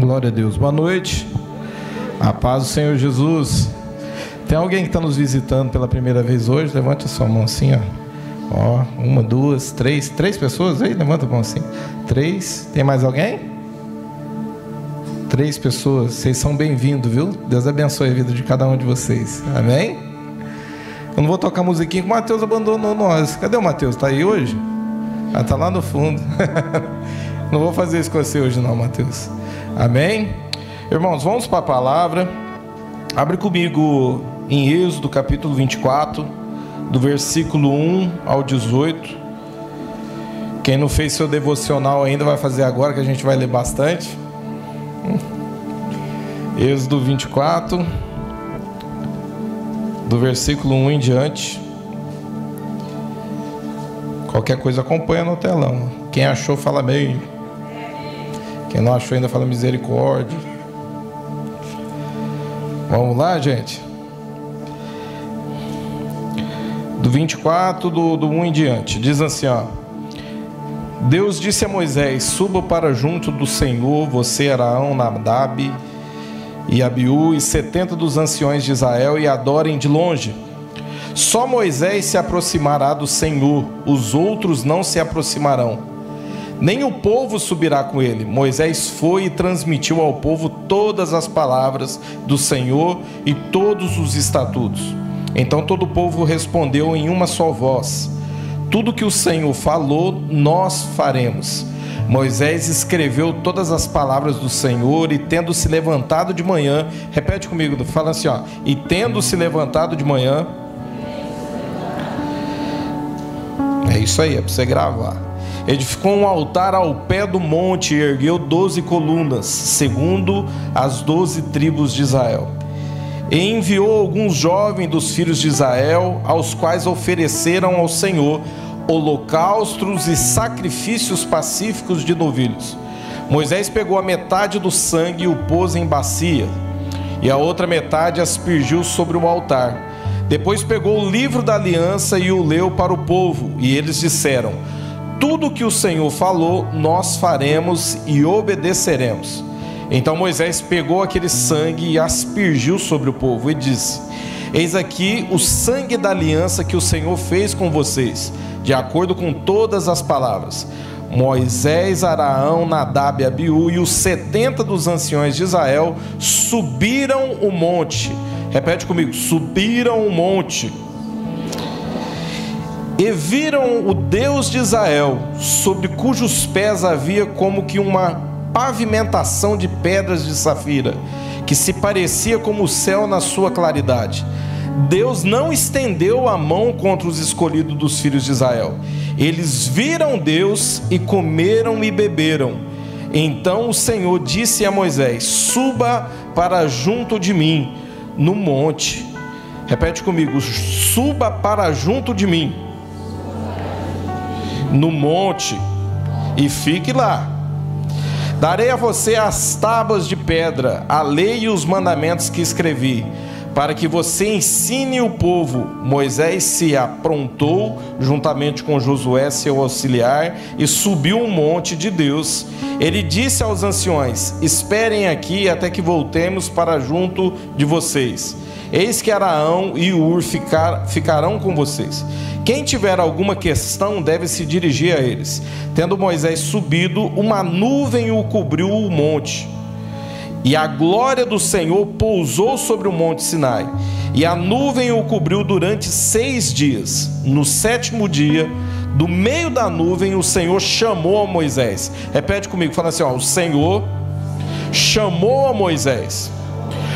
Glória a Deus. Boa noite. A paz do Senhor Jesus. Tem alguém que está nos visitando pela primeira vez hoje? Levante a sua mão assim, ó. Ó, uma, duas, três pessoas aí? Levanta a mão assim. 3. Tem mais alguém? 3 pessoas. Vocês são bem-vindos, viu? Deus abençoe a vida de cada um de vocês. Amém? Eu não vou tocar musiquinha que o Mateus abandonou nós. Cadê o Mateus? Está aí hoje? Ah, está lá no fundo. Não vou fazer isso com você hoje não, Mateus. Amém? Irmãos, vamos para a palavra. Abre comigo em Êxodo capítulo 24, do versículo 1 ao 18. Quem não fez seu devocional ainda vai fazer agora, que a gente vai ler bastante. Êxodo 24, do versículo 1 em diante. Qualquer coisa acompanha no telão. Quem achou fala bem. Quem não achou ainda fala misericórdia. Vamos lá, gente. Do 24, do 1 em diante. Diz assim, ó. Deus disse a Moisés: suba para junto do Senhor, você, Arão, Nadab e Abiú e 70 dos anciões de Israel, e adorem de longe. Só Moisés se aproximará do Senhor, os outros não se aproximarão. Nem o povo subirá com ele. Moisés foi e transmitiu ao povo todas as palavras do Senhor e todos os estatutos. Então todo o povo respondeu em uma só voz: tudo que o Senhor falou, nós faremos. Moisés escreveu todas as palavras do Senhor, e tendo se levantado de manhã, repete comigo, fala assim, ó, e tendo se levantado de manhã, é isso aí, é para você gravar. Edificou um altar ao pé do monte e ergueu 12 colunas, segundo as 12 tribos de Israel. E enviou alguns jovens dos filhos de Israel, aos quais ofereceram ao Senhor holocaustos e sacrifícios pacíficos de novilhos. Moisés pegou a metade do sangue e o pôs em bacia, e a outra metade aspergiu sobre o altar. Depois pegou o livro da aliança e o leu para o povo, e eles disseram: tudo que o Senhor falou, nós faremos e obedeceremos. Então Moisés pegou aquele sangue e aspergiu sobre o povo e disse: eis aqui o sangue da aliança que o Senhor fez com vocês, de acordo com todas as palavras. Moisés, Arão, Nadab e Abiú e os 70 dos anciões de Israel subiram o monte. Repete comigo: subiram o monte. E viram o Deus de Israel, sobre cujos pés havia como que uma pavimentação de pedras de safira, que se parecia como o céu na sua claridade. Deus não estendeu a mão contra os escolhidos dos filhos de Israel. Eles viram Deus e comeram e beberam. Então o Senhor disse a Moisés: suba para junto de mim no monte. Repete comigo: suba para junto de mim no monte, e fique lá. Darei a você as tábuas de pedra, a lei e os mandamentos que escrevi, para que você ensine o povo. Moisés se aprontou, juntamente com Josué, seu auxiliar, e subiu um monte de Deus. Ele disse aos anciões: esperem aqui até que voltemos para junto de vocês. Eis que Arão e Ur ficarão com vocês. Quem tiver alguma questão deve se dirigir a eles. Tendo Moisés subido, uma nuvem o cobriu o monte, e a glória do Senhor pousou sobre o monte Sinai. E a nuvem o cobriu durante 6 dias. No 7º dia, do meio da nuvem, o Senhor chamou a Moisés. Repete comigo, fala assim, ó: o Senhor chamou a Moisés.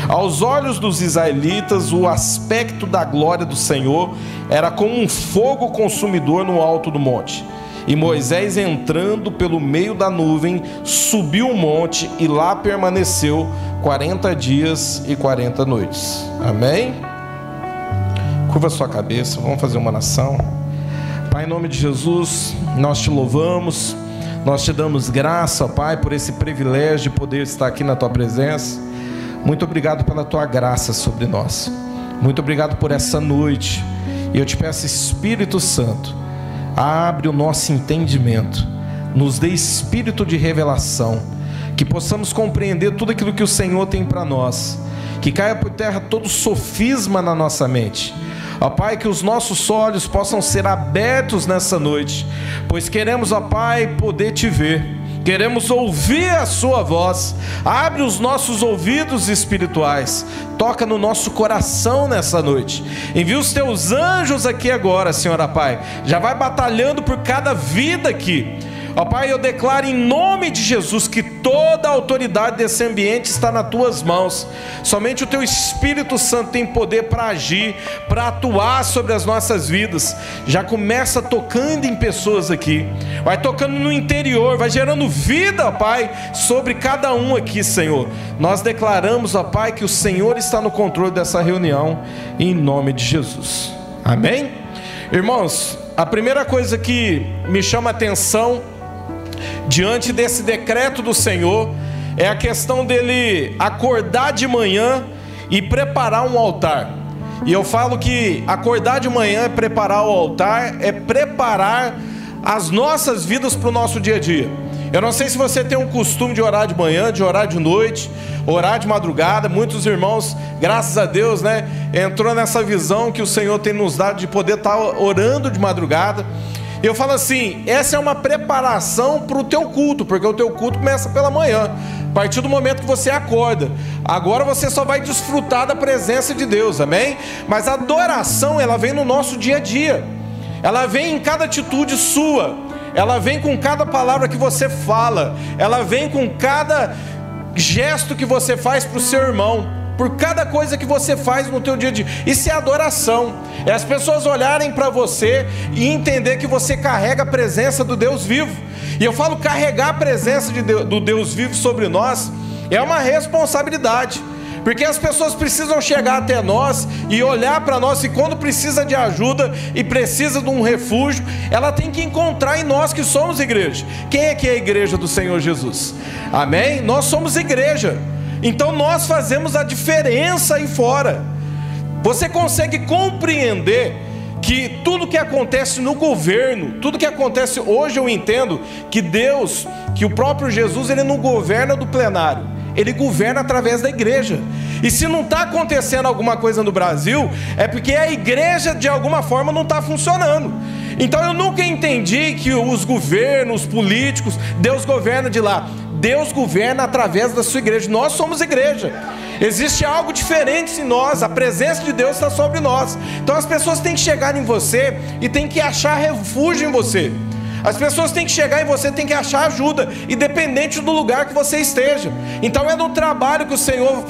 Aos olhos dos israelitas, o aspecto da glória do Senhor era como um fogo consumidor no alto do monte. E Moisés, entrando pelo meio da nuvem, subiu o monte e lá permaneceu 40 dias e 40 noites. Amém? Curva sua cabeça, vamos fazer uma oração. Pai, em nome de Jesus, nós te louvamos, nós te damos graça, Pai, por esse privilégio de poder estar aqui na tua presença. Muito obrigado pela tua graça sobre nós. Muito obrigado por essa noite. E eu te peço, Espírito Santo, abre o nosso entendimento, nos dê espírito de revelação, que possamos compreender tudo aquilo que o Senhor tem para nós, que caia por terra todo sofisma na nossa mente. Ó Pai, que os nossos olhos possam ser abertos nessa noite, pois queremos, ó Pai, poder Te ver, queremos ouvir a Sua voz. Abre os nossos ouvidos espirituais, toca no nosso coração nessa noite. Envia os Teus anjos aqui agora, Senhor, ó Pai, já vai batalhando por cada vida aqui. Ó Pai, eu declaro em nome de Jesus que toda a autoridade desse ambiente está nas Tuas mãos. Somente o Teu Espírito Santo tem poder para agir, para atuar sobre as nossas vidas. Já começa tocando em pessoas aqui, vai tocando no interior, vai gerando vida, ó Pai, sobre cada um aqui, Senhor. Nós declaramos, ó Pai, que o Senhor está no controle dessa reunião, em nome de Jesus. Amém? Irmãos, a primeira coisa que me chama a atenção diante desse decreto do Senhor é a questão dele acordar de manhã e preparar um altar. E eu falo que acordar de manhã é preparar o altar, é preparar as nossas vidas para o nosso dia a dia. Eu não sei se você tem um costume de orar de manhã, de orar de noite, orar de madrugada. Muitos irmãos, graças a Deus, né, entrou nessa visão que o Senhor tem nos dado de poder estar orando de madrugada. Eu falo assim, essa é uma preparação para o teu culto, porque o teu culto começa pela manhã, a partir do momento que você acorda. Agora você só vai desfrutar da presença de Deus, amém? Mas a adoração, ela vem no nosso dia a dia, ela vem em cada atitude sua, ela vem com cada palavra que você fala, ela vem com cada gesto que você faz para o seu irmão, por cada coisa que você faz no teu dia a dia. Isso é adoração, é as pessoas olharem para você e entender que você carrega a presença do Deus vivo. E eu falo carregar a presença do Deus vivo sobre nós é uma responsabilidade, porque as pessoas precisam chegar até nós e olhar para nós, e quando precisa de ajuda e precisa de um refúgio, ela tem que encontrar em nós que somos igreja. Quem é que é a igreja do Senhor Jesus? Amém? Nós somos igreja. Então nós fazemos a diferença aí fora. Você consegue compreender que tudo que acontece no governo, tudo que acontece hoje, eu entendo que Deus, que o próprio Jesus, ele não governa do plenário, ele governa através da igreja. E se não está acontecendo alguma coisa no Brasil, é porque a igreja de alguma forma não está funcionando. Então eu nunca entendi que os governos, os políticos, Deus governa de lá. Deus governa através da sua igreja. Nós somos igreja. Existe algo diferente em nós, a presença de Deus está sobre nós. Então as pessoas têm que chegar em você e têm que achar refúgio em você. As pessoas têm que chegar em você, têm que achar ajuda, independente do lugar que você esteja. Então é no trabalho que o Senhor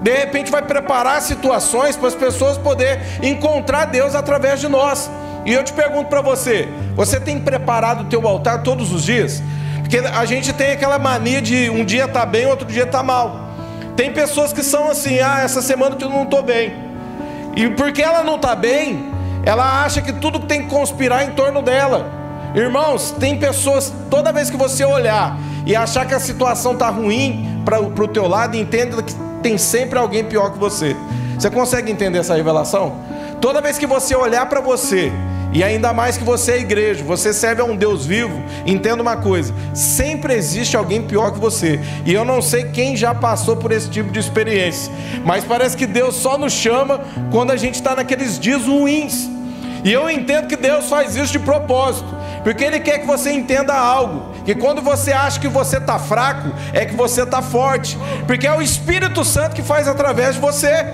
de repente vai preparar situações para as pessoas poderem encontrar Deus através de nós. E eu te pergunto para você, você tem preparado o teu altar todos os dias? Porque a gente tem aquela mania de um dia tá bem, outro dia tá mal. Tem pessoas que são assim, essa semana eu não estou bem. E porque ela não está bem, ela acha que tudo tem que conspirar em torno dela. Irmãos, tem pessoas, toda vez que você olhar e achar que a situação está ruim para o teu lado, entenda que tem sempre alguém pior que você. Você consegue entender essa revelação? Toda vez que você olhar para você, e ainda mais que você é igreja, você serve a um Deus vivo, entenda uma coisa, sempre existe alguém pior que você. E eu não sei quem já passou por esse tipo de experiência, mas parece que Deus só nos chama quando a gente está naqueles dias ruins. E eu entendo que Deus faz isso de propósito, porque Ele quer que você entenda algo, que quando você acha que você está fraco, é que você está forte, porque é o Espírito Santo que faz através de você.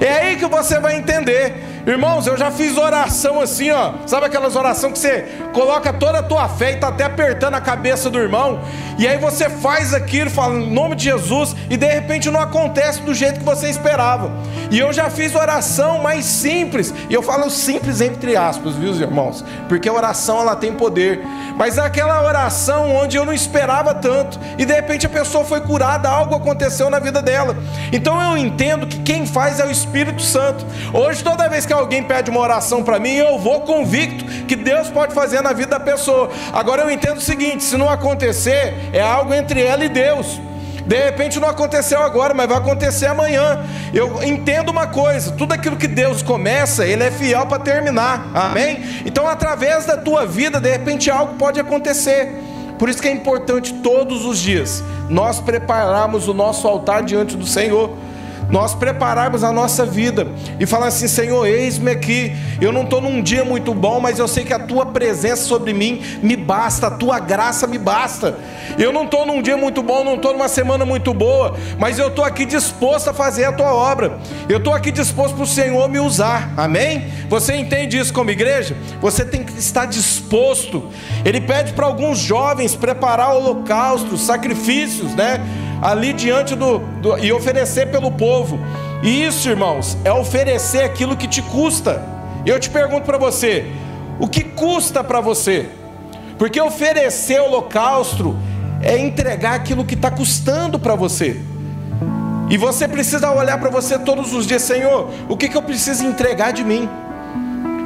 É aí que você vai entender. Irmãos, eu já fiz oração assim, ó. Sabe aquelas orações que você coloca toda a tua fé e está até apertando a cabeça do irmão, e aí você faz aquilo, fala em nome de Jesus, e de repente não acontece do jeito que você esperava. E eu já fiz oração mais simples, e eu falo simples entre aspas, viu, irmãos? Porque a oração, ela tem poder. Mas é aquela oração onde eu não esperava tanto, e de repente a pessoa foi curada, algo aconteceu na vida dela. Então eu entendo que quem faz é o Espírito Santo. Hoje, toda vez que alguém pede uma oração para mim, eu vou convicto que Deus pode fazer na vida da pessoa. Agora eu entendo o seguinte, se não acontecer, é algo entre ela e Deus. De repente não aconteceu agora, mas vai acontecer amanhã. Eu entendo uma coisa, tudo aquilo que Deus começa, Ele é fiel para terminar, amém? Então através da tua vida, de repente algo pode acontecer. Por isso que é importante todos os dias nós prepararmos o nosso altar diante do Senhor, nós prepararmos a nossa vida e falar assim: Senhor, eis-me aqui, eu não estou num dia muito bom, mas eu sei que a Tua presença sobre mim me basta, a Tua graça me basta. Eu não estou num dia muito bom, não estou numa semana muito boa, mas eu estou aqui disposto a fazer a Tua obra, eu estou aqui disposto para o Senhor me usar, amém? Você entende isso como igreja? Você tem que estar disposto. Ele pede para alguns jovens preparar holocaustos, sacrifícios, né? Ali diante e oferecer pelo povo. E isso, irmãos, é oferecer aquilo que te custa. Eu te pergunto para você: o que custa para você? Porque oferecer holocausto é entregar aquilo que está custando para você. E você precisa olhar para você todos os dias: Senhor, o que eu preciso entregar de mim?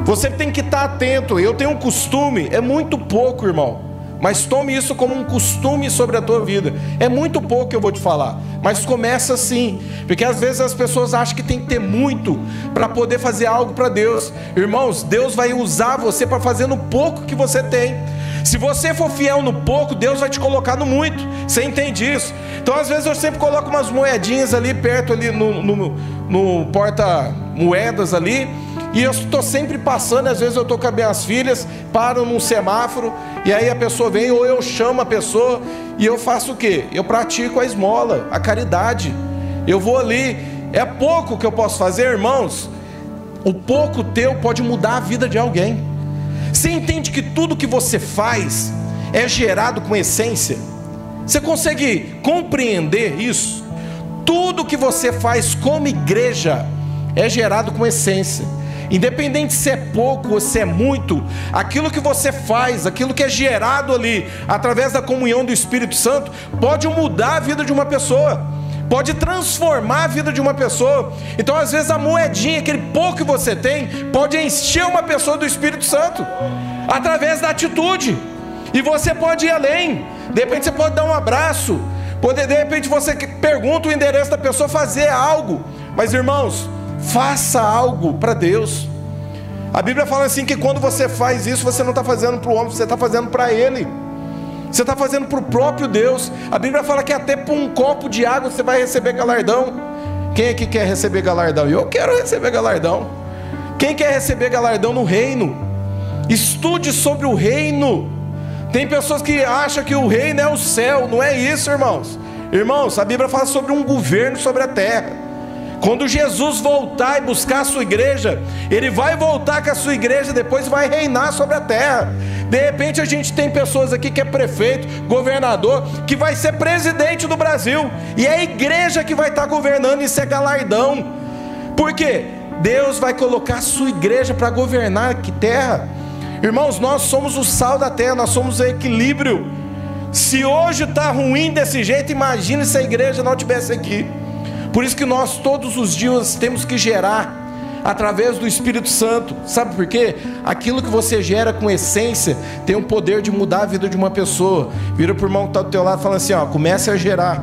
Você tem que estar atento. Eu tenho um costume, é muito pouco, irmão, mas tome isso como um costume sobre a tua vida. É muito pouco que eu vou te falar, mas começa assim, porque às vezes as pessoas acham que tem que ter muito para poder fazer algo para Deus. Irmãos, Deus vai usar você para fazer no pouco que você tem. Se você for fiel no pouco, Deus vai te colocar no muito. Você entende isso? Então às vezes eu sempre coloco umas moedinhas ali perto, ali no porta-moedas ali, e eu estou sempre passando. Às vezes eu estou com as minhas filhas, paro num semáforo, e aí a pessoa vem, ou eu chamo a pessoa, e eu faço o quê? Eu pratico a esmola, a caridade. Eu vou ali. É pouco que eu posso fazer, irmãos. O pouco teu pode mudar a vida de alguém. Você entende que tudo que você faz é gerado com essência? Você consegue compreender isso? Tudo que você faz como igreja é gerado com essência. Independente se é pouco ou se é muito, aquilo que você faz, aquilo que é gerado ali, através da comunhão do Espírito Santo, pode mudar a vida de uma pessoa, pode transformar a vida de uma pessoa. Então às vezes a moedinha, aquele pouco que você tem, pode encher uma pessoa do Espírito Santo, através da atitude. E você pode ir além. De repente você pode dar um abraço, de repente você pergunta o endereço da pessoa, fazer algo. Mas irmãos, faça algo para Deus. A Bíblia fala assim que quando você faz isso, você não está fazendo para o homem, você está fazendo para Ele. Você está fazendo para o próprio Deus. A Bíblia fala que até por um copo de água você vai receber galardão. Quem aqui quer receber galardão? Eu quero receber galardão. Quem quer receber galardão no reino? Estude sobre o reino. Tem pessoas que acham que o reino é o céu. Não é isso, irmãos. Irmãos, a Bíblia fala sobre um governo sobre a terra. Quando Jesus voltar e buscar a sua igreja, Ele vai voltar com a sua igreja, depois vai reinar sobre a terra. De repente a gente tem pessoas aqui que é prefeito, governador, que vai ser presidente do Brasil, e é a igreja que vai estar governando. Isso é galardão. Por quê? Deus vai colocar a sua igreja para governar aqui terra. Irmãos, nós somos o sal da terra, nós somos o equilíbrio. Se hoje está ruim desse jeito, imagine se a igreja não estivesse aqui. Por isso que nós todos os dias temos que gerar através do Espírito Santo. Sabe por quê? Aquilo que você gera com essência tem o poder de mudar a vida de uma pessoa. Vira para o irmão que está do teu lado e fala assim: ó, comece a gerar.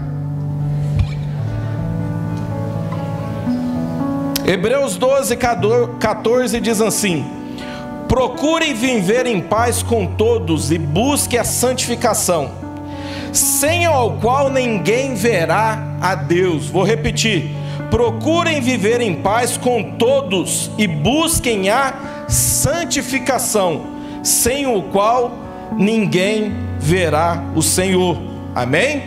Hebreus 12:14 diz assim: procurem viver em paz com todos e busquem a santificação, sem ao qual ninguém verá a Deus. Vou repetir: procurem viver em paz com todos e busquem a santificação, sem o qual ninguém verá o Senhor. Amém?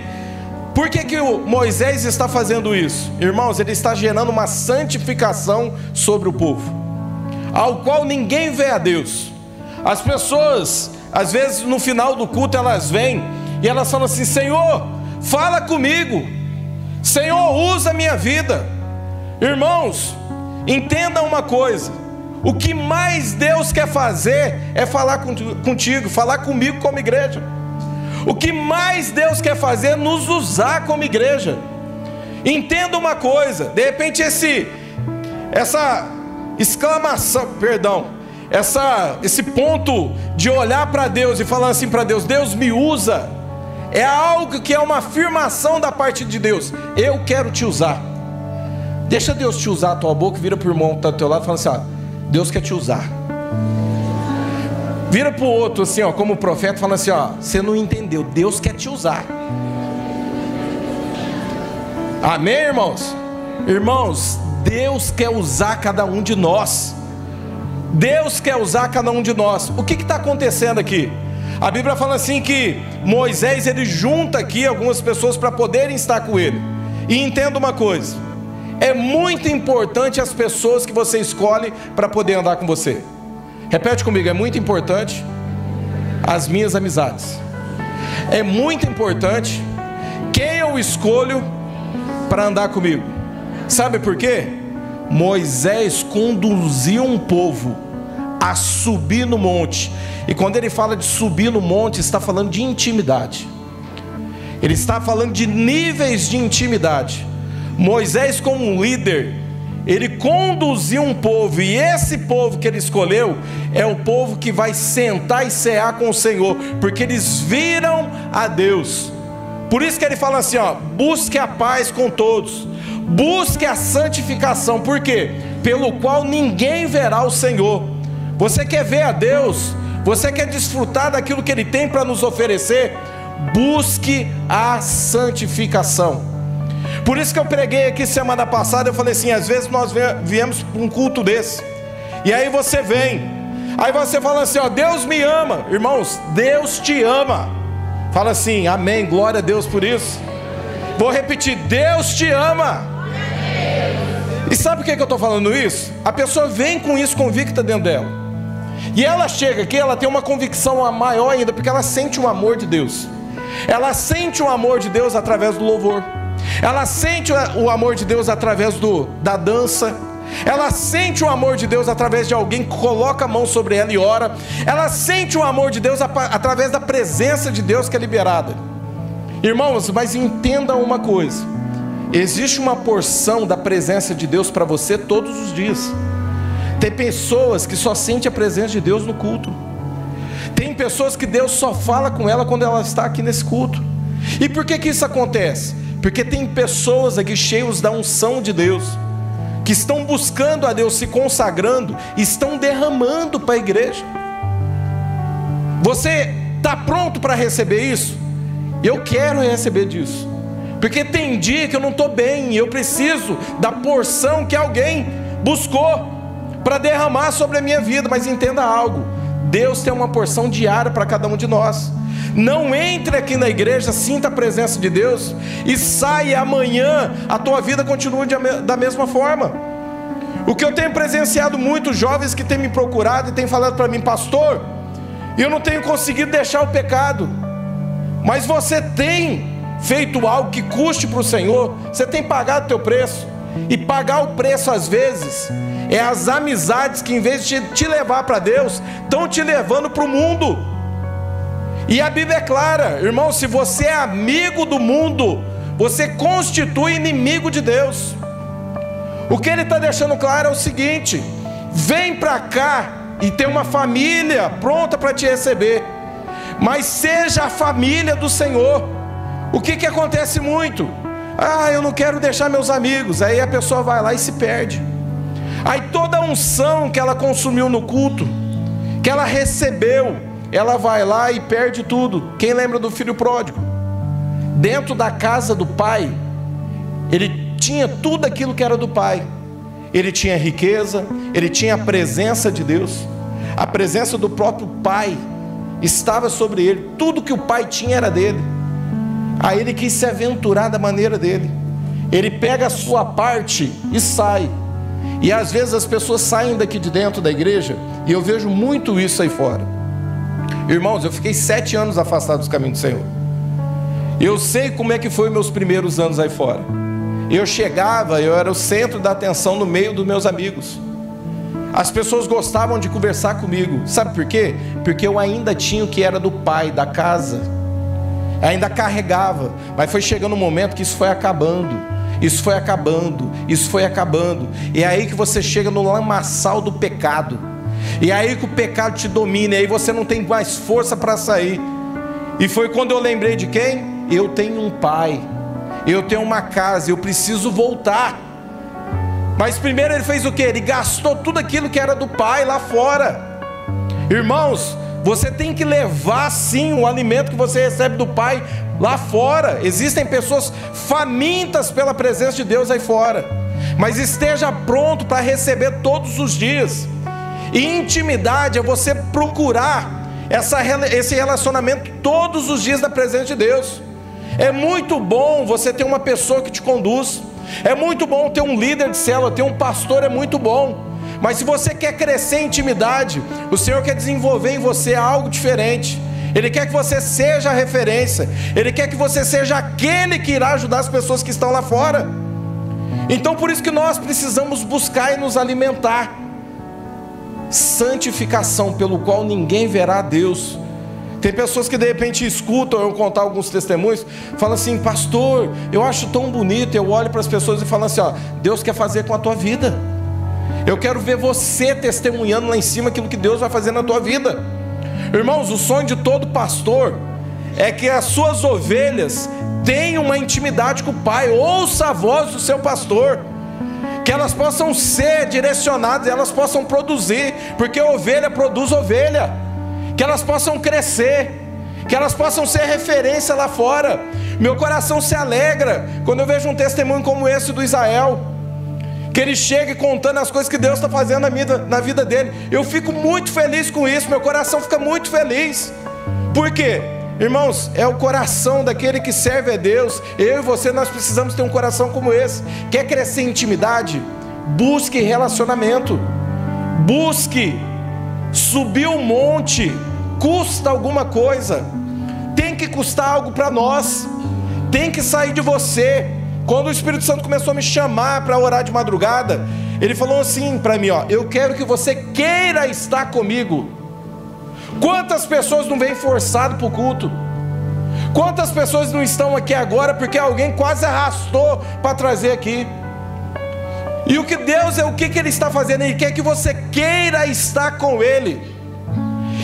Por que o Moisés está fazendo isso? Irmãos, ele está gerando uma santificação sobre o povo, ao qual ninguém vê a Deus. As pessoas, às vezes no final do culto, elas vêm e elas falam assim: Senhor, fala comigo, Senhor, usa a minha vida. Irmãos, entendam uma coisa: o que mais Deus quer fazer é falar contigo, falar comigo como igreja. O que mais Deus quer fazer é nos usar como igreja. Entenda uma coisa: de repente essa exclamação, esse ponto de olhar para Deus e falar assim para Deus: Deus me usa, é algo que é uma afirmação da parte de Deus: eu quero te usar. Deixa Deus te usar a tua boca, vira para o irmão que está do teu lado e fala assim: ó, Deus quer te usar. Vira para o outro assim, ó, como profeta, fala assim, ó, você não entendeu, Deus quer te usar. Amém, irmãos? Irmãos, Deus quer usar cada um de nós. Deus quer usar cada um de nós. O que está acontecendo aqui? A Bíblia fala assim que Moisés, ele junta aqui algumas pessoas para poderem estar com ele. E entenda uma coisa, é muito importante as pessoas que você escolhe para poder andar com você. Repete comigo, é muito importante as minhas amizades. É muito importante quem eu escolho para andar comigo. Sabe por quê? Moisés conduziu um povo a subir no monte. E quando ele fala de subir no monte, está falando de intimidade. Ele está falando de níveis de intimidade. Moisés, como um líder, ele conduziu um povo, e esse povo que ele escolheu é o povo que vai sentar e cear com o Senhor, porque eles viram a Deus. Por isso que ele fala assim, ó, busque a paz com todos, busque a santificação. Por quê? Pelo qual ninguém verá o Senhor. Você quer ver a Deus? Você quer desfrutar daquilo que Ele tem para nos oferecer? Busque a santificação. Por isso que eu preguei aqui semana passada, eu falei assim, às vezes nós viemos para um culto desse, e aí você vem, aí você fala assim, ó, Deus me ama. Irmãos, Deus te ama. Fala assim, amém, glória a Deus por isso. Vou repetir, Deus te ama. E sabe por que eu estou falando isso? A pessoa vem com isso convicta dentro dela, e ela chega aqui, ela tem uma convicção maior ainda, porque ela sente o amor de Deus. Ela sente o amor de Deus através do louvor. Ela sente o amor de Deus através da dança. Ela sente o amor de Deus através de alguém que coloca a mão sobre ela e ora. Ela sente o amor de Deus através da presença de Deus que é liberada. Irmãos, mas entenda uma coisa: existe uma porção da presença de Deus para você todos os dias. Tem pessoas que só sentem a presença de Deus no culto. Tem pessoas que Deus só fala com ela quando ela está aqui nesse culto. E por que isso acontece? Porque tem pessoas aqui cheios da unção de Deus, que estão buscando a Deus, se consagrando, estão derramando para a igreja. Você está pronto para receber isso? Eu quero receber disso, porque tem dia que eu não estou bem, e eu preciso da porção que alguém buscou para derramar sobre a minha vida. Mas entenda algo, Deus tem uma porção diária para cada um de nós. Não entre aqui na igreja, sinta a presença de Deus e saia, e amanhã a tua vida continua da mesma forma. O que eu tenho presenciado muitos jovens que têm me procurado e têm falado para mim, pastor, eu não tenho conseguido deixar o pecado. Mas você tem feito algo que custe para o Senhor, você tem pagado o teu preço. E pagar o preço às vezes é as amizades que, em vez de te levar para Deus, estão te levando para o mundo. E a Bíblia é clara, irmão, se você é amigo do mundo, você constitui inimigo de Deus. O que ele está deixando claro é o seguinte: vem para cá e tem uma família pronta para te receber, mas seja a família do Senhor. O que acontece muito? Eu não quero deixar meus amigos. Aí a pessoa vai lá e se perde. Aí toda a unção que ela consumiu no culto, que ela recebeu, ela vai lá e perde tudo. Quem lembra do filho pródigo? Dentro da casa do pai, ele tinha tudo aquilo que era do pai. Ele tinha riqueza, ele tinha a presença de Deus, a presença do próprio pai estava sobre ele. Tudo que o pai tinha era dele. Aí ele quis se aventurar da maneira dele. Ele pega a sua parte e sai. E às vezes as pessoas saem daqui de dentro da igreja, e eu vejo muito isso aí fora. Irmãos, eu fiquei 7 anos afastado dos caminhos do Senhor. Eu sei como é que foi meus primeiros anos aí fora. Eu chegava, eu era o centro da atenção no meio dos meus amigos. As pessoas gostavam de conversar comigo. Sabe por quê? Porque eu ainda tinha o que era do pai, da casa. Ainda carregava. Mas foi chegando um momento que isso foi acabando. Isso foi acabando. Isso foi acabando. E é aí que você chega no lamaçal do pecado. E é aí que o pecado te domina. E aí você não tem mais força para sair. E foi quando eu lembrei de quem? Eu tenho um pai, eu tenho uma casa, eu preciso voltar. Mas primeiro ele fez o quê? Ele gastou tudo aquilo que era do pai lá fora. Irmãos, Você tem que levar sim o alimento que você recebe do Pai lá fora. Existem pessoas famintas pela presença de Deus aí fora, mas esteja pronto para receber todos os dias. E intimidade é você procurar esse relacionamento todos os dias na presença de Deus. É muito bom você ter uma pessoa que te conduz, é muito bom ter um líder de célula, ter um pastor, é muito bom. Mas se você quer crescer em intimidade, o Senhor quer desenvolver em você algo diferente. Ele quer que você seja a referência, Ele quer que você seja aquele que irá ajudar as pessoas que estão lá fora. Então por isso que nós precisamos buscar e nos alimentar. Santificação, pelo qual ninguém verá a Deus. Tem pessoas que de repente escutam eu contar alguns testemunhos, falam assim: pastor, eu acho tão bonito. Eu olho para as pessoas e falo assim: ó, Deus quer fazer com a tua vida. Eu quero ver você testemunhando lá em cima aquilo que Deus vai fazer na tua vida. Irmãos, o sonho de todo pastor é que as suas ovelhas tenham uma intimidade com o Pai. Ouça a voz do seu pastor, que elas possam ser direcionadas, elas possam produzir, porque ovelha produz ovelha. Que elas possam crescer, que elas possam ser referência lá fora. Meu coração se alegra quando eu vejo um testemunho como esse do Israel, que ele chega contando as coisas que Deus está fazendo na vida dele. Eu fico muito feliz com isso, meu coração fica muito feliz. Por quê? Irmãos, é o coração daquele que serve a Deus. Eu e você, nós precisamos ter um coração como esse. Quer crescer em intimidade? Busque relacionamento. Busque subir um monte. Custa alguma coisa. Tem que custar algo para nós. Tem que sair de você. Quando o Espírito Santo começou a me chamar para orar de madrugada, ele falou assim para mim: ó, eu quero que você queira estar comigo. Quantas pessoas não vêm forçado para o culto? Quantas pessoas não estão aqui agora porque alguém quase arrastou para trazer aqui? E o que Deus o que Ele está fazendo? Ele quer que você queira estar com Ele.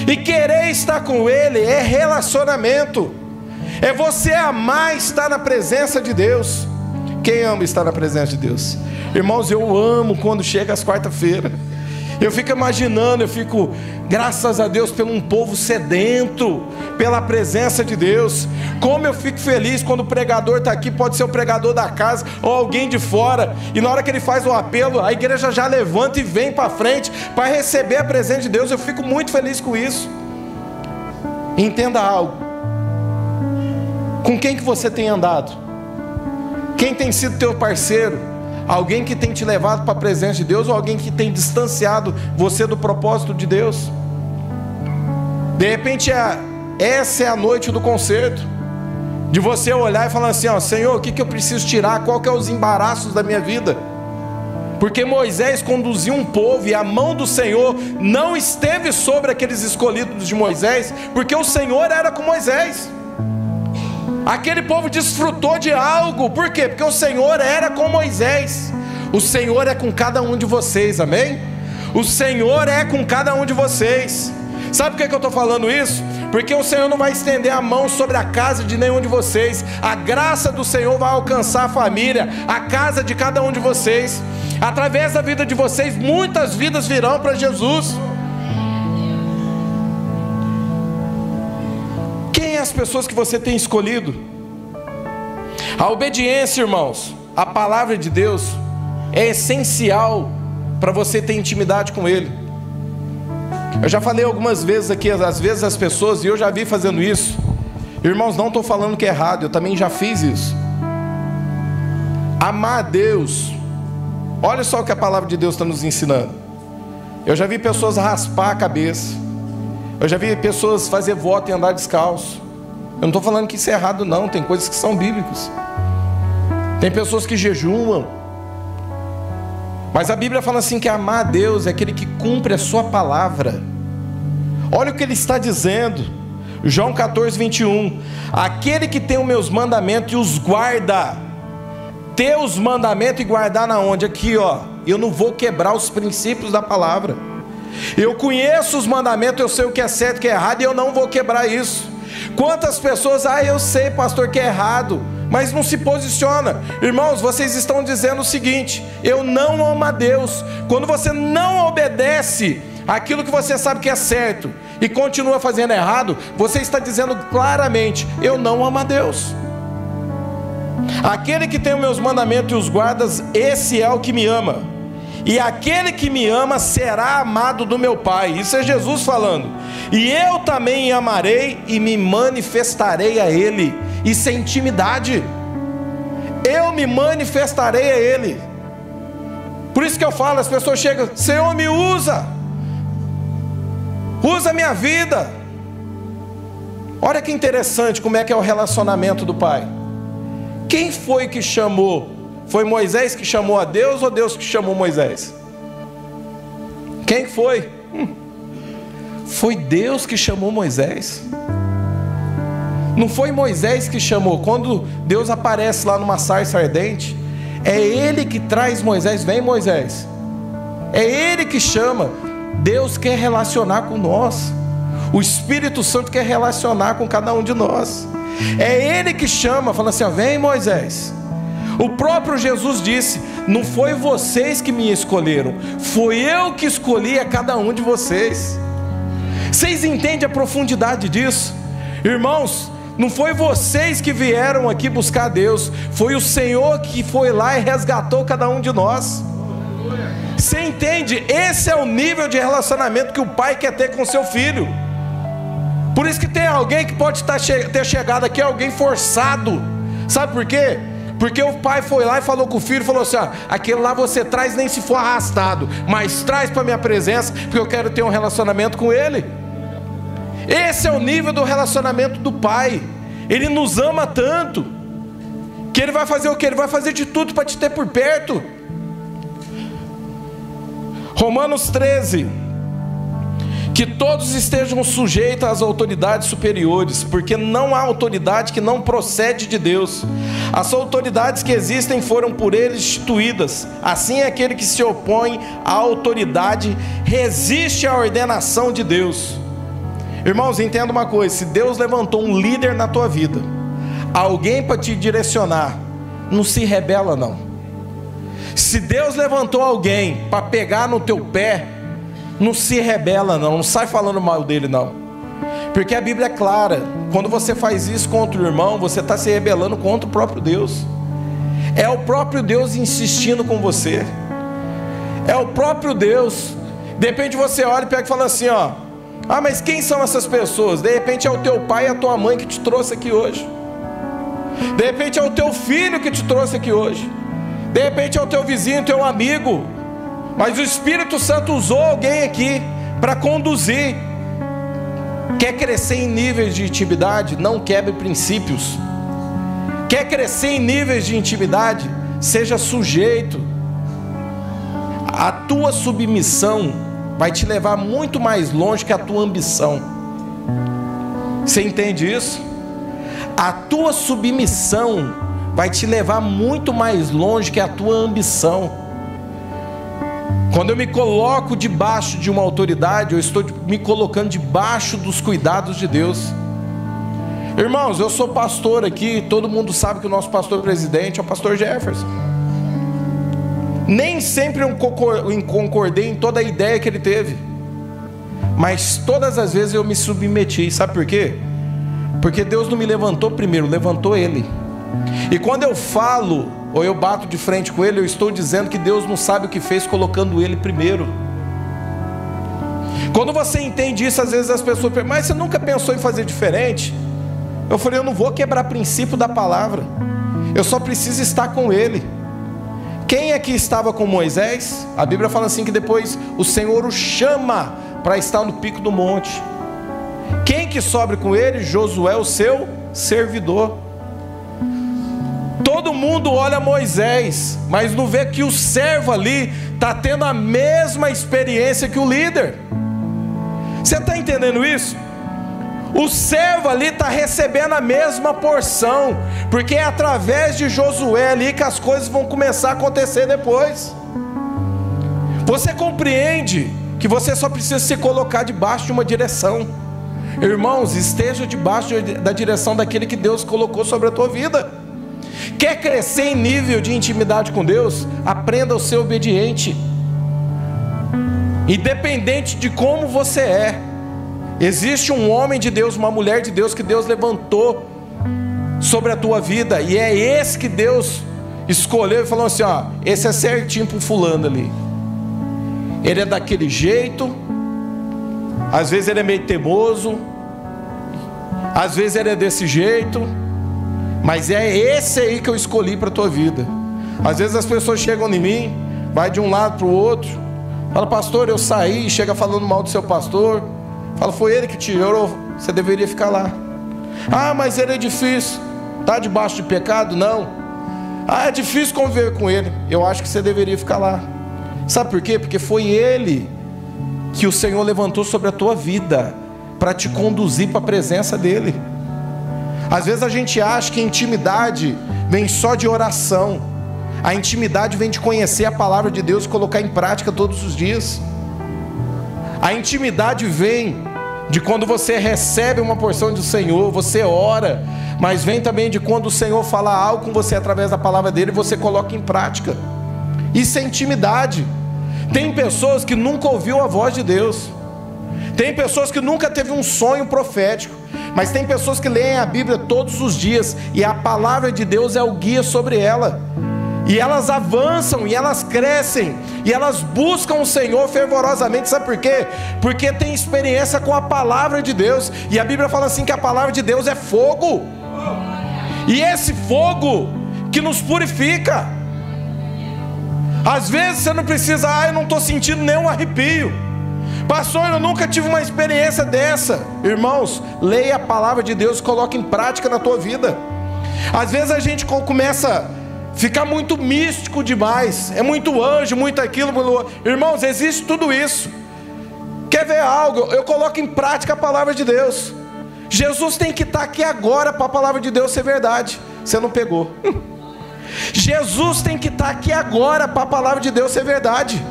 E querer estar com Ele é relacionamento. É você amar estar na presença de Deus. Quem ama estar na presença de Deus? Irmãos, eu amo quando chega às quarta-feiras. Eu fico imaginando, graças a Deus pelo um povo sedento pela presença de Deus. Como eu fico feliz quando o pregador está aqui, pode ser o pregador da casa ou alguém de fora, e na hora que ele faz o apelo, a igreja já levanta e vem para frente para receber a presença de Deus. Eu fico muito feliz com isso. Entenda algo: com quem que você tem andado? Quem tem sido teu parceiro? Alguém que tem te levado para a presença de Deus, ou alguém que tem distanciado você do propósito de Deus? De repente essa é a noite do concerto, de você olhar e falar assim: ó, Senhor, o que eu preciso tirar? Qual que é os embaraços da minha vida? Porque Moisés conduziu um povo, e a mão do Senhor não esteve sobre aqueles escolhidos de Moisés, porque o Senhor era com Moisés. Aquele povo desfrutou de algo. Por quê? Porque o Senhor era com Moisés. O Senhor é com cada um de vocês, amém? O Senhor é com cada um de vocês. Sabe por que eu estou falando isso? Porque o Senhor não vai estender a mão sobre a casa de nenhum de vocês. A graça do Senhor vai alcançar a família, a casa de cada um de vocês. Através da vida de vocês, muitas vidas virão para Jesus. As pessoas que você tem escolhido. A obediência, irmãos, a palavra de Deus é essencial para você ter intimidade com Ele. Eu já falei algumas vezes aqui, às vezes as pessoas, e eu já vi fazendo isso. Irmãos, não estou falando que é errado, eu também já fiz isso. Amar a Deus, olha só o que a palavra de Deus está nos ensinando. Eu já vi pessoas raspar a cabeça. Eu já vi pessoas fazer voto e andar descalço. Eu não estou falando que isso é errado, não. Tem coisas que são bíblicas. Tem pessoas que jejuam. Mas a Bíblia fala assim que amar a Deus é aquele que cumpre a sua palavra. Olha o que ele está dizendo. João 14, 21. Aquele que tem os meus mandamentos e os guarda. Ter os mandamentos e guardar na onde? Aqui, ó. Eu não vou quebrar os princípios da palavra. Eu conheço os mandamentos, eu sei o que é certo e o que é errado, e eu não vou quebrar isso. Quantas pessoas, eu sei, pastor, que é errado, mas não se posiciona. Irmãos, vocês estão dizendo o seguinte: eu não amo a Deus. Quando você não obedece aquilo que você sabe que é certo e continua fazendo errado, você está dizendo claramente: eu não amo a Deus. Aquele que tem os meus mandamentos e os guarda, esse é o que me ama. E aquele que me ama será amado do meu Pai. Isso é Jesus falando. E eu também amarei e me manifestarei a Ele. Isso é intimidade. Eu me manifestarei a Ele. Por isso que eu falo, as pessoas chegam: Senhor, me usa. Usa a minha vida. Olha que interessante como é que é o relacionamento do Pai. Quem foi que chamou? Foi Moisés que chamou a Deus ou Deus que chamou Moisés? Quem foi? Foi Deus que chamou Moisés. Não foi Moisés que chamou. Quando Deus aparece lá numa sarça ardente, é Ele que traz Moisés. Vem, Moisés. É Ele que chama. Deus quer relacionar com nós. O Espírito Santo quer relacionar com cada um de nós. É Ele que chama, falando assim: ó, vem, Moisés. O próprio Jesus disse: não foi vocês que me escolheram, foi eu que escolhi a cada um de vocês. Vocês entendem a profundidade disso? Irmãos, não foi vocês que vieram aqui buscar Deus, foi o Senhor que foi lá e resgatou cada um de nós. Você entende? Esse é o nível de relacionamento que o pai quer ter com seu filho. Por isso que tem alguém que pode ter chegado aqui, alguém forçado. Sabe por quê? Porque o pai foi lá e falou com o filho, falou assim: ó, aquele lá você traz nem se for arrastado, mas traz para minha presença, porque eu quero ter um relacionamento com ele. Esse é o nível do relacionamento do pai. Ele nos ama tanto, que ele vai fazer o quê? Ele vai fazer de tudo para te ter por perto. Romanos 13: que todos estejam sujeitos às autoridades superiores, porque não há autoridade que não procede de Deus. As autoridades que existem foram por Ele instituídas. Assim, aquele que se opõe à autoridade resiste à ordenação de Deus. Irmãos, entenda uma coisa: se Deus levantou um líder na tua vida, alguém para te direcionar, não se rebela não. Se Deus levantou alguém para pegar no teu pé, não se rebela não, não sai falando mal dele não. Porque a Bíblia é clara: quando você faz isso contra o irmão, você está se rebelando contra o próprio Deus. É o próprio Deus insistindo com você. É o próprio Deus. De repente você olha e pega e fala assim: ó, ah, mas quem são essas pessoas? De repente é o teu pai e a tua mãe que te trouxe aqui hoje. De repente é o teu filho que te trouxe aqui hoje. De repente é o teu vizinho, teu amigo. Mas o Espírito Santo usou alguém aqui para conduzir. Quer crescer em níveis de intimidade? Não quebre princípios. Quer crescer em níveis de intimidade? Seja sujeito. A tua submissão vai te levar muito mais longe que a tua ambição. Você entende isso? A tua submissão vai te levar muito mais longe que a tua ambição. Quando eu me coloco debaixo de uma autoridade, eu estou me colocando debaixo dos cuidados de Deus. Irmãos, eu sou pastor aqui, todo mundo sabe que o nosso pastor presidente é o pastor Jefferson. Nem sempre eu concordei em toda a ideia que ele teve, mas todas as vezes eu me submeti. Sabe por quê? Porque Deus não me levantou primeiro, levantou ele. E quando eu falo, ou eu bato de frente com ele, eu estou dizendo que Deus não sabe o que fez colocando ele primeiro. Quando você entende isso, às vezes as pessoas perguntam: mas você nunca pensou em fazer diferente? Eu falei: eu não vou quebrar princípio da palavra, eu só preciso estar com ele. Quem é que estava com Moisés? A Bíblia fala assim, que depois o Senhor o chama para estar no pico do monte. Quem que sobe com ele? Josué, o seu servidor. Todo mundo olha Moisés, mas não vê que o servo ali está tendo a mesma experiência que o líder. Você está entendendo isso? O servo ali está recebendo a mesma porção, porque é através de Josué ali que as coisas vão começar a acontecer depois. Você compreende que você só precisa se colocar debaixo de uma direção. Irmãos, esteja debaixo da direção daquele que Deus colocou sobre a tua vida. Quer crescer em nível de intimidade com Deus? Aprenda a ser obediente. Independente de como você é, existe um homem de Deus, uma mulher de Deus que Deus levantou sobre a tua vida, e é esse que Deus escolheu e falou assim: ó, esse é certinho pro fulano ali. Ele é daquele jeito, às vezes ele é meio teimoso, às vezes ele é desse jeito, mas é esse aí que eu escolhi para a tua vida. Às vezes as pessoas chegam em mim, vai de um lado para o outro, fala: pastor, eu saí, chega falando mal do seu pastor, fala: foi ele que te orou, você deveria ficar lá. Ah, mas ele é difícil, está debaixo de pecado? Não. Ah, é difícil conviver com ele, eu acho que você deveria ficar lá. Sabe por quê? Porque foi ele que o Senhor levantou sobre a tua vida para te conduzir para a presença dele. Às vezes a gente acha que a intimidade vem só de oração. A intimidade vem de conhecer a palavra de Deus e colocar em prática todos os dias. A intimidade vem de quando você recebe uma porção do Senhor, você ora, mas vem também de quando o Senhor fala algo com você através da palavra dele e você coloca em prática. Isso é intimidade. Tem pessoas que nunca ouviu a voz de Deus, tem pessoas que nunca teve um sonho profético, mas tem pessoas que leem a Bíblia todos os dias e a palavra de Deus é o guia sobre ela, e elas avançam, e elas crescem, e elas buscam o Senhor fervorosamente. Sabe por quê? Porque tem experiência com a palavra de Deus, e a Bíblia fala assim que a palavra de Deus é fogo, e esse fogo que nos purifica. Às vezes você não precisa: ah, eu não estou sentindo nenhum arrepio, pastor, eu nunca tive uma experiência dessa. Irmãos, leia a palavra de Deus e coloque em prática na tua vida. Às vezes a gente começa a ficar muito místico demais, é muito anjo, muito aquilo. Irmãos, existe tudo isso. Quer ver algo? Eu coloco em prática a palavra de Deus. Jesus tem que estar aqui agora para a palavra de Deus ser verdade. Você não pegou. Jesus tem que estar aqui agora para a palavra de Deus ser verdade.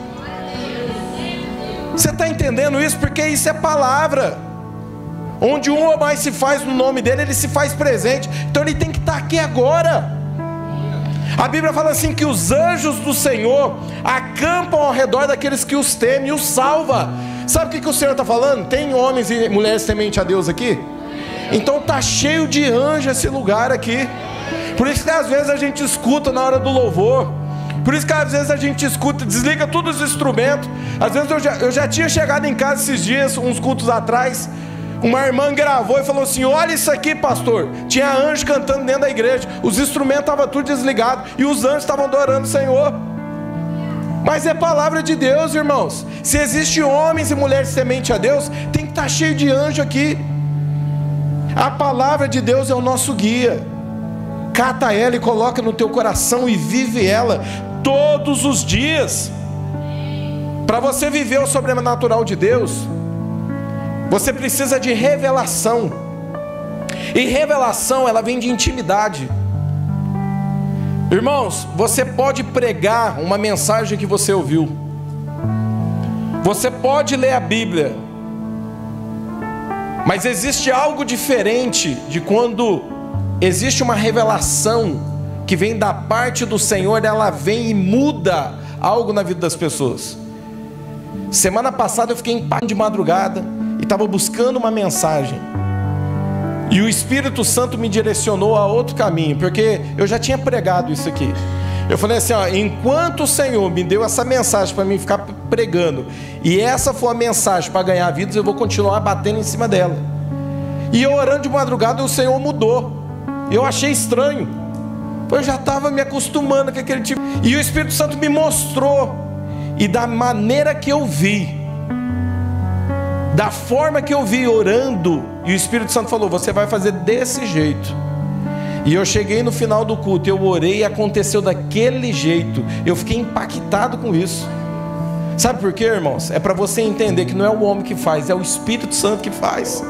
Você está entendendo isso? Porque isso é palavra. Onde um ou mais se faz no nome dele, ele se faz presente. Então ele tem que estar aqui agora. A Bíblia fala assim que os anjos do Senhor acampam ao redor daqueles que os temem e os salva. Sabe o que o Senhor está falando? Tem homens e mulheres temente a Deus aqui? Então está cheio de anjo esse lugar aqui. Por isso que às vezes a gente escuta na hora do louvor, por isso que às vezes a gente escuta, desliga todos os instrumentos. Às vezes eu já tinha chegado em casa esses dias, uns cultos atrás, uma irmã gravou e falou assim: olha isso aqui, pastor, tinha anjo cantando dentro da igreja, os instrumentos estavam tudo desligados e os anjos estavam adorando o Senhor. Mas é palavra de Deus, irmãos. Se existem homens e mulheres temente a Deus, tem que estar cheio de anjo aqui. A palavra de Deus é o nosso guia. Cata ela e coloca no teu coração e vive ela todos os dias. Para você viver o sobrenatural de Deus, você precisa de revelação. E revelação, ela vem de intimidade. Irmãos, você pode pregar uma mensagem que você ouviu, você pode ler a Bíblia, mas existe algo diferente de quando existe uma revelação que vem da parte do Senhor, ela vem e muda algo na vida das pessoas. Semana passada eu fiquei em paz de madrugada e estava buscando uma mensagem, e o Espírito Santo me direcionou a outro caminho, porque eu já tinha pregado isso aqui. Eu falei assim: ó, enquanto o Senhor me deu essa mensagem para mim ficar pregando, e essa for a mensagem para ganhar vidas, eu vou continuar batendo em cima dela. E eu orando de madrugada, o Senhor mudou. Eu achei estranho, eu já estava me acostumando com aquele tipo. E o Espírito Santo me mostrou, e da maneira que eu vi, da forma que eu vi orando, e o Espírito Santo falou: você vai fazer desse jeito. E eu cheguei no final do culto, eu orei e aconteceu daquele jeito. Eu fiquei impactado com isso. Sabe por quê, irmãos? É para você entender que não é o homem que faz, é o Espírito Santo que faz.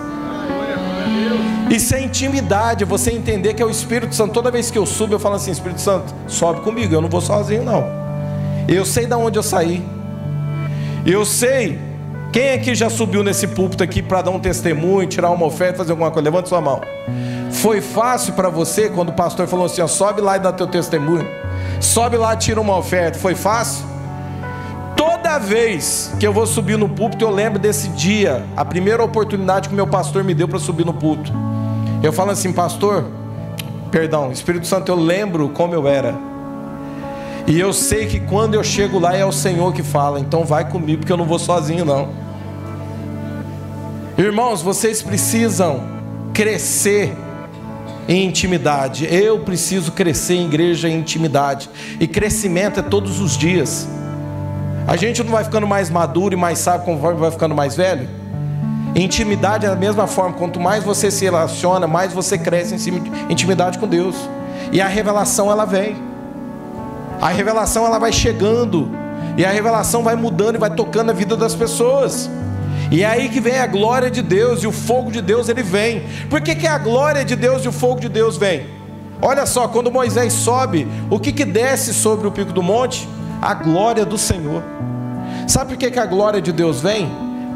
Isso é intimidade, você entender que é o Espírito Santo. Toda vez que eu subo, eu falo assim: Espírito Santo, sobe comigo, eu não vou sozinho não. Eu sei de onde eu saí. Eu sei. Quem aqui já subiu nesse púlpito aqui para dar um testemunho, tirar uma oferta, fazer alguma coisa? Levante sua mão. Foi fácil para você quando o pastor falou assim: ó, sobe lá e dá teu testemunho, sobe lá e tira uma oferta? Foi fácil? Toda Toda vez que eu vou subir no púlpito, eu lembro desse dia, a primeira oportunidade que o meu pastor me deu para subir no púlpito. Eu falo assim: pastor, perdão, Espírito Santo, eu lembro como eu era. E eu sei que quando eu chego lá é o Senhor que fala, então vai comigo, porque eu não vou sozinho não. Irmãos, vocês precisam crescer em intimidade. Eu preciso crescer em igreja em intimidade. E crescimento é todos os dias. A gente não vai ficando mais maduro e mais sábio conforme vai ficando mais velho? Intimidade é da mesma forma. Quanto mais você se relaciona, mais você cresce em intimidade com Deus. E a revelação ela vem. A revelação ela vai chegando. E a revelação vai mudando e vai tocando a vida das pessoas. E é aí que vem a glória de Deus e o fogo de Deus, ele vem. Por que a glória de Deus e o fogo de Deus vem? Olha só, quando Moisés sobe, o que desce sobre o pico do monte? A glória do Senhor. Sabe por que a glória de Deus vem?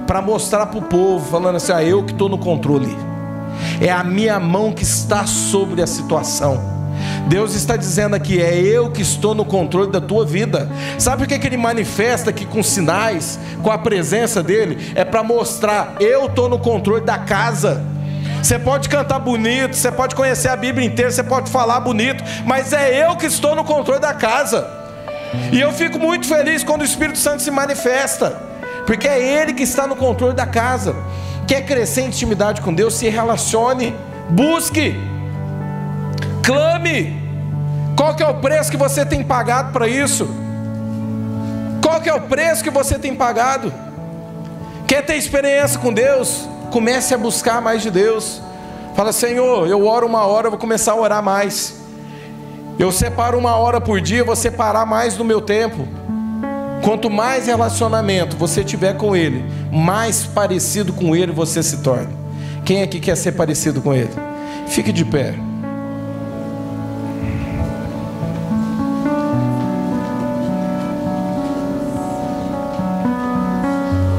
Para mostrar para o povo, falando assim: eu que estou no controle. É a minha mão que está sobre a situação. Deus está dizendo aqui: é eu que estou no controle da tua vida. Sabe por que Ele manifesta aqui com sinais, com a presença dEle? É para mostrar: eu estou no controle da casa. Você pode cantar bonito, você pode conhecer a Bíblia inteira, você pode falar bonito, mas é eu que estou no controle da casa. E eu fico muito feliz quando o Espírito Santo se manifesta, porque é Ele que está no controle da casa. Quer crescer em intimidade com Deus? Se relacione, busque, clame. Qual que é o preço que você tem pagado para isso? Qual que é o preço que você tem pagado? Quer ter experiência com Deus? Comece a buscar mais de Deus. Fala: Senhor, eu oro 1 hora, eu vou começar a orar mais. Eu separo 1 hora por dia, eu vou separar mais do meu tempo. Quanto mais relacionamento você tiver com Ele, mais parecido com Ele você se torna. Quem aqui quer ser parecido com Ele? Fique de pé.